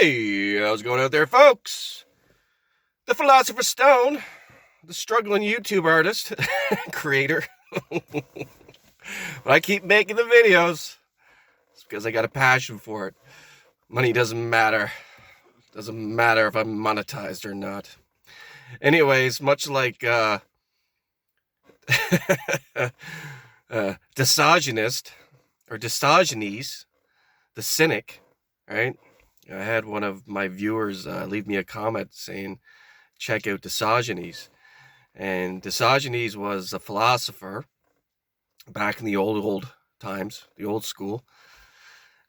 Hey, how's it going out there, folks? The Philosopher's Stone, the struggling YouTube artist, creator. But I keep making the videos. It's because I got a passion for it. Money doesn't matter. Doesn't matter if I'm monetized or not. Anyways, much like Diogenes, or Diogenes the Cynic, right? I had one of my viewers leave me a comment saying, check out Diogenes. And Diogenes was a philosopher back in the old times, the old school.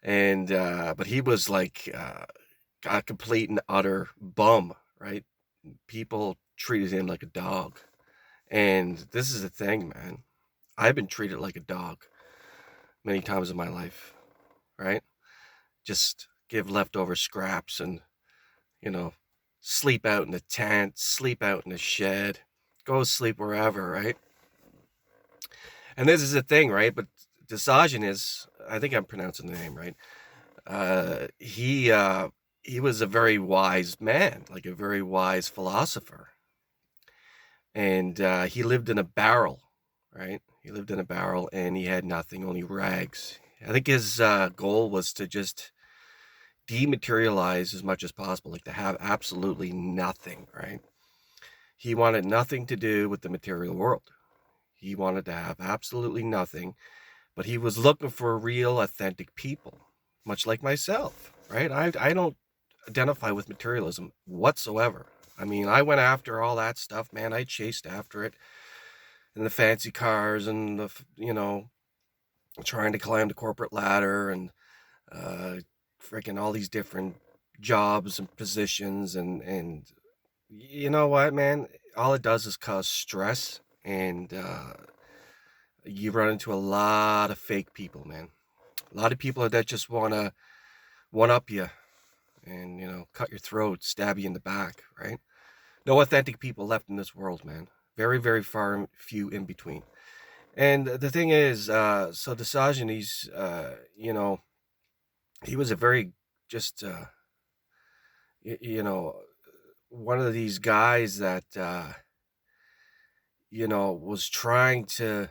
And but he was like a complete and utter bum, right? People treated him like a dog. And this is the thing, man. I've been treated like a dog many times in my life, right? Just give leftover scraps and, sleep out in the tent, sleep out in the shed, go sleep wherever, right? And this is the thing, right? But Diogenes, I think I'm pronouncing the name right. He was a very wise man, like a very wise philosopher, and he lived in a barrel, right? He lived in a barrel, and he had nothing, only rags. I think his goal was to just dematerialize as much as possible, like to have absolutely nothing, right? He wanted nothing to do with the material world. He wanted to have absolutely nothing, but he was looking for real, authentic people, much like myself, right? I don't identify with materialism whatsoever. I mean, I went after all that stuff, man. I chased after it, and the fancy cars, and trying to climb the corporate ladder, and freaking all these different jobs and positions, and you know what, man? All it does is cause stress, and you run into a lot of fake people, man. A lot of people that just want to one up you and, cut your throat, stab you in the back, right? No authentic people left in this world, man. Very, very far and few in between. And the thing is, so Diogenes, he was a very just, one of these guys that, was trying to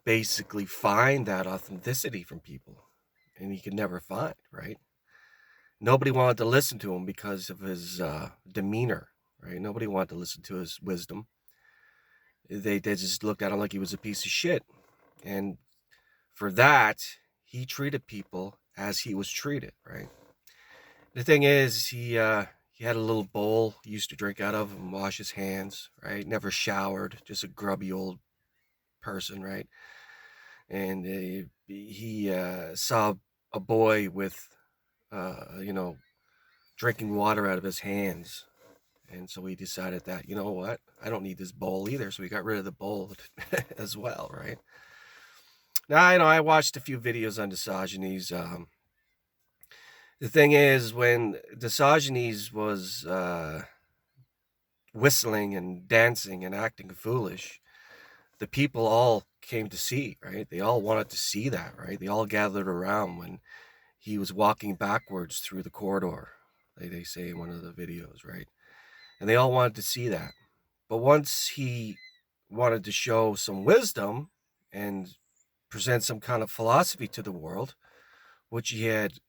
basically find that authenticity from people, and he could never find, right? Nobody wanted to listen to him because of his demeanor, right? Nobody wanted to listen to his wisdom. They just looked at him like he was a piece of shit. And for that, he treated people as he was treated, right? The thing is, he had a little bowl he used to drink out of and wash his hands, right? Never showered, just a grubby old person, right? And he saw a boy with, drinking water out of his hands. And so he decided that, you know what, I don't need this bowl either. So he got rid of the bowl as well, right? Now, I watched a few videos on Diogenes. The thing is, when Diogenes was whistling and dancing and acting foolish, the people all came to see, right? They all wanted to see that, right? They all gathered around when he was walking backwards through the corridor, they say in one of the videos, right? And they all wanted to see that. But once he wanted to show some wisdom and present some kind of philosophy to the world, which he had,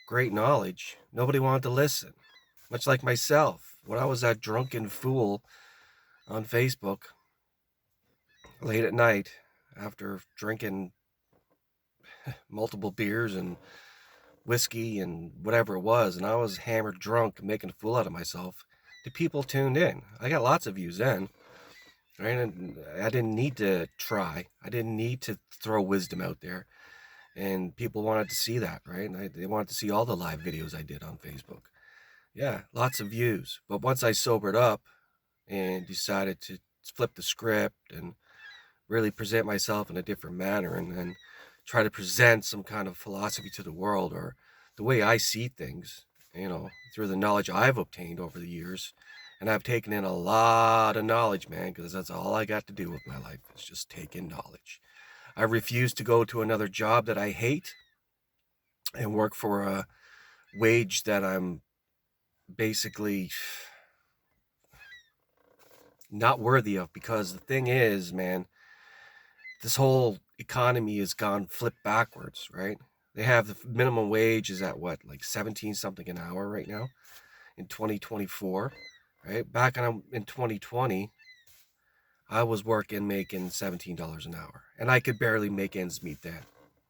great knowledge, nobody wanted to listen. Much like myself, when I was that drunken fool on Facebook late at night after drinking multiple beers and whiskey and whatever it was, and I was hammered drunk making a fool out of myself, the people tuned in. I got lots of views then, right? And I didn't need to try. I didn't need to throw wisdom out there. And people wanted to see that, right? And they wanted to see all the live videos I did on Facebook. Yeah, lots of views. But once I sobered up and decided to flip the script and really present myself in a different manner, and try to present some kind of philosophy to the world, or the way I see things, through the knowledge I've obtained over the years. And I've taken in a lot of knowledge, man, because that's all I got to do with my life, is just take in knowledge. I refuse to go to another job that I hate and work for wage that I'm basically not worthy of. Because the thing is, man, this whole economy has gone flipped backwards, right? They have the minimum wage is at what, like 17 something an hour right now in 2024, right? Back in 2020, I was making $17 an hour, and I could barely make ends meet then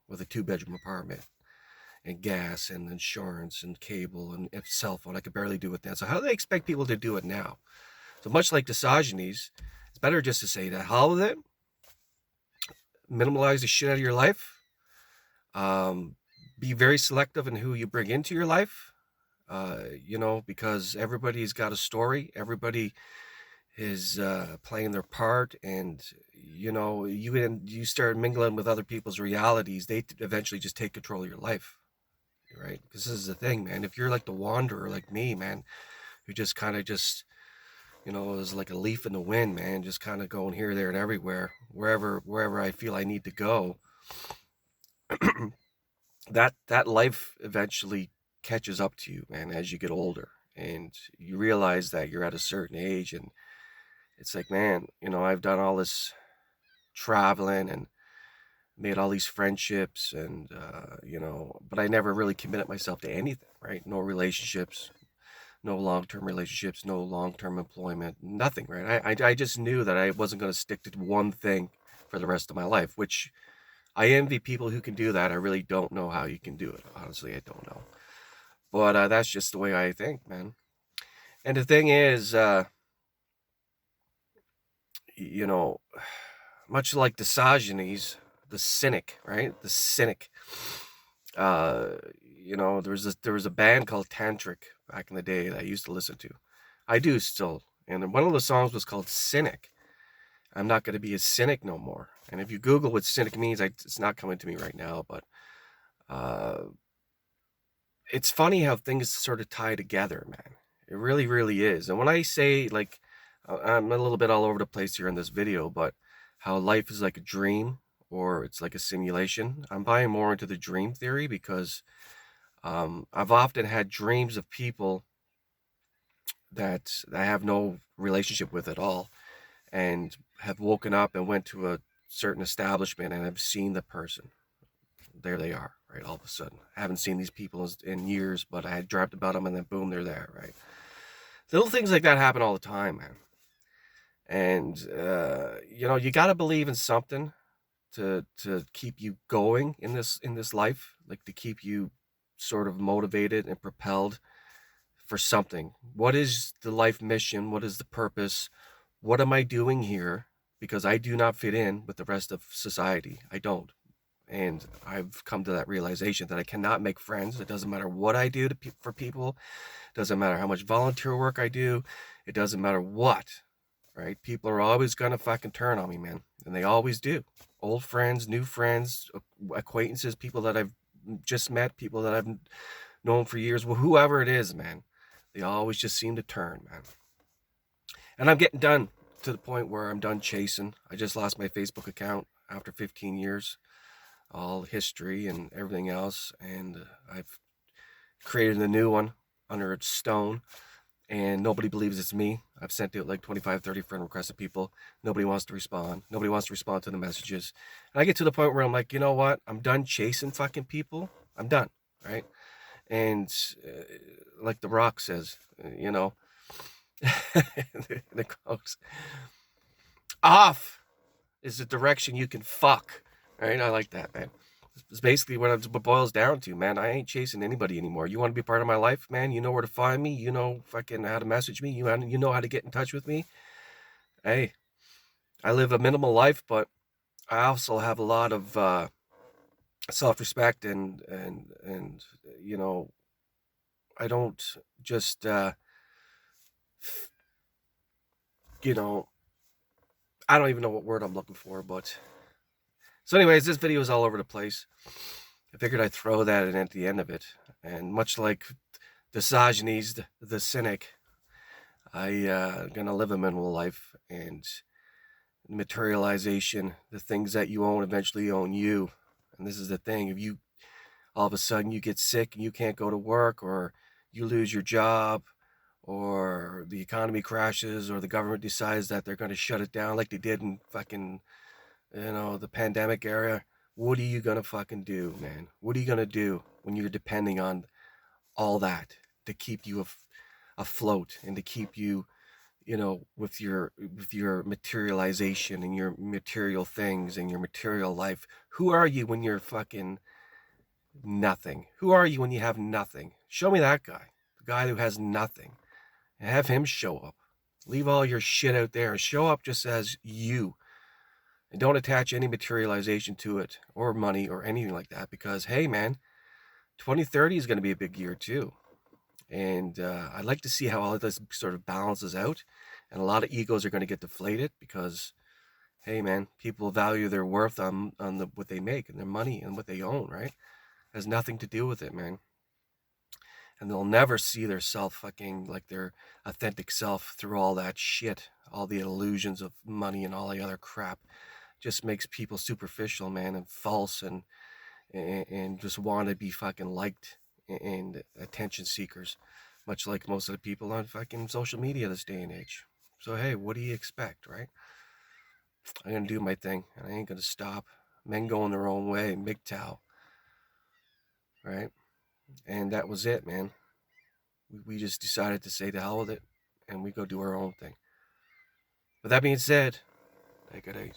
with a 2-bedroom apartment and gas and insurance and cable and cell phone. I could barely do it then. So how do they expect people to do it now? So much like Diogenes, it's better just to say that. How with it? Minimalize the shit out of your life. Be very selective in who you bring into your life. Because everybody's got a story. Everybody is playing their part, and you start mingling with other people's realities. They eventually just take control of your life, right? Because this is the thing, man. If you're like the wanderer, like me, man, who just kind of is like a leaf in the wind, man, just kind of going here, there, and everywhere, wherever I feel I need to go. that life eventually catches up to you, man, as you get older, and you realize that you're at a certain age, and it's like, man, I've done all this traveling and made all these friendships, and but I never really committed myself to anything, right? No relationships, no long-term relationships, no long-term employment, nothing, right? I just knew that I wasn't going to stick to one thing for the rest of my life, which I envy people who can do that. I really don't know how you can do it. Honestly, I don't know. But that's just the way I think, man. And the thing is, much like Diogenes, the cynic, right? The cynic. There was a band called Tantric back in the day that I used to listen to. I do still. And one of the songs was called Cynic. I'm not going to be a cynic no more. And if you Google what cynic means, it's not coming to me right now, but it's funny how things sort of tie together, man. It really, really is. And when I say, like, I'm a little bit all over the place here in this video, but how life is like a dream or it's like a simulation, I'm buying more into the dream theory, because I've often had dreams of people that I have no relationship with at all, and have woken up and went to a certain establishment and have seen the person. There they are, right? All of a sudden, I haven't seen these people in years, but I had dreamt about them, and then boom, they're there, right? Little things like that happen all the time, man. And you got to believe in something to keep you going in this life, like to keep you sort of motivated and propelled for something. What is the life mission? What is the purpose? What am I doing here? Because I do not fit in with the rest of society. I don't. And I've come to that realization that I cannot make friends. It doesn't matter what I do for people. It doesn't matter how much volunteer work I do. It doesn't matter what, right? People are always going to fucking turn on me, man. And they always do. Old friends, new friends, acquaintances, people that I've just met, people that I've known for years. Well, whoever it is, man, they always just seem to turn, man. And I'm getting done to the point where I'm done chasing. I just lost my Facebook account after 15 years. All history and everything else, and I've created a new one under its stone, and nobody believes it's me. I've sent out like 25, 30 friend requests to people. Nobody wants to respond. Nobody wants to respond to the messages. And I get to the point where I'm like, you know what? I'm done chasing fucking people. I'm done, right? And like The Rock says, the quotes, off is the direction you can fuck. Right? I like that, man. It's basically what it boils down to, man. I ain't chasing anybody anymore. You want to be part of my life, man? You know where to find me. You know fucking how to message me. You know how to get in touch with me. Hey, I live a minimal life, but I also have a lot of self-respect, and I don't just I don't even know what word I'm looking for, but so anyways, this video is all over the place. I figured I'd throw that in at the end of it. And much like Diogenes the Cynic, I'm going to live a minimal life, and materialization, the things that you own eventually own you. And this is the thing. If you all of a sudden you get sick and you can't go to work, or you lose your job, or the economy crashes, or the government decides that they're going to shut it down like they did in fucking, the pandemic era. What are you going to fucking do, man? What are you going to do when you're depending on all that to keep you afloat and to keep you, with your materialization and your material things and your material life? Who are you when you're fucking nothing? Who are you when you have nothing? Show me that guy, the guy who has nothing, and have him show up. Leave all your shit out there and show up just as you, and don't attach any materialization to it or money or anything like that, because hey man, 2030 is going to be a big year too. And I'd like to see how all of this sort of balances out. And a lot of egos are going to get deflated because, hey man, people value their worth on what they make and their money and what they own, right? It has nothing to do with it, man. And they'll never see their self fucking like their authentic self through all that shit, all the illusions of money and all the other crap. Just makes people superficial, man, and false, and just want to be fucking liked and attention seekers, much like most of the people on fucking social media this day and age. So hey, what do you expect, right? I'm gonna do my thing, and I ain't gonna stop. Men going their own way, MGTOW, right? And that was it, man. We just decided to say the hell with it, and we go do our own thing. With that being said, take it easy.